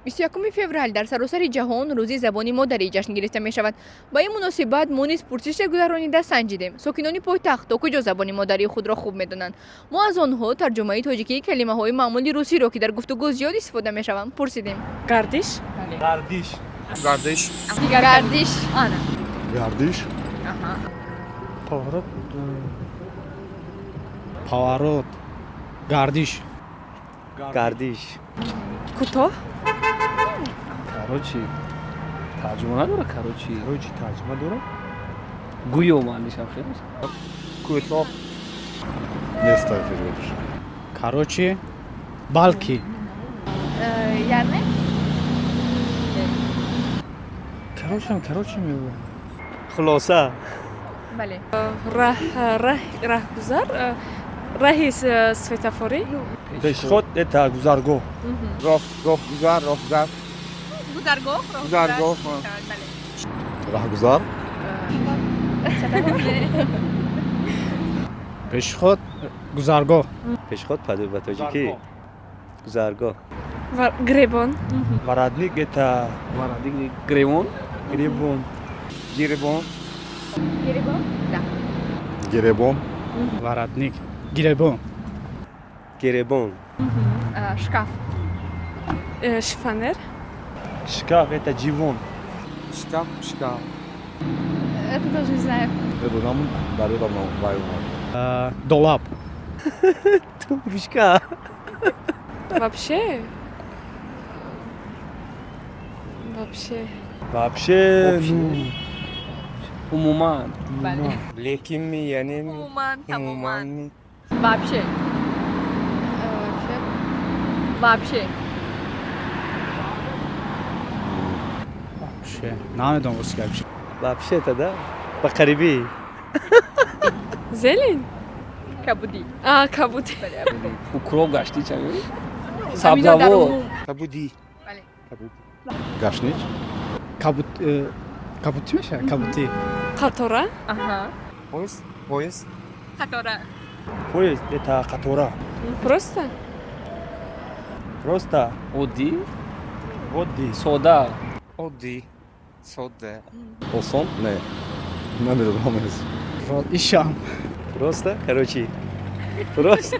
21 феврал дар саросари ҷаҳон рӯзи забони модарӣ ҷашн гирифта мешавад. Ба ин муносибат мо низ пурсише гузаронида санҷидем. Сокинони пойтахт то куҷо забони модарии худро хуб медонанд. Мо аз онҳо тарҷумаи тоҷикии калимаҳои маъмули русиро, ки дар гуфтугӯ зиёд истифода мешаванд, пурсидем. Гардиш? Гардиш. Гардиш. Гардиш. Ана. Гардиш. Аҳа. Поворот. Поворот. Гардиш. Гардиш. Кӯтоҳ? Короче, тарҷума надора, короче. Короче, тарҷума дорад? Гӯё маънишам хеле. Кӯтоҳ. Нестай переводиш. Короче, балки. Яъне? Короче мегӯям. Хулоса. Бале. Раҳгузар? Раҳи светофорӣ? Пешход это гузаргоҳ. Роҳгузар. Гузаргоҳ? Гузаргоҳ. Бале. Раҳгузар. Пешход, гузаргоҳ. Пешход ба тоҷикӣ. Гузаргоҳ. Гребон? Варадник это Гревон? гребон. Гиребон. Гиребон? Да. Геребон. Воротник. Гиребон. Геребон. Шкаф. Шифонер? Шкаф это ҷивон. Шкаф. Это тоже не знаю. Дедунам дарёдам вайонад. Долаб. Тумбушка. Вообще? Вообще, ну, Умуман. Бале. лекин яъне Умуман, тамоман. умуман. Вообще. Вообще. Вообще. Намедонам русская вообще. Вообще-то, да? По қарибӣ. Зелен? Кабуди. Кабуди. Бале. Укроп гашти чами? Замино дар Сабзавот. умум. Кабудӣ. Бале. Гашнич. Кабути мешавад? Кабути. Қатора? Аҳа. Поезд. Қатора. Поезд это қатора. Просто? Просто Оддӣ? оддӣ. Сода. Оддӣ. Сода. Осон? Не. Намедонам аз. Ишам. Просто, короче. Просто.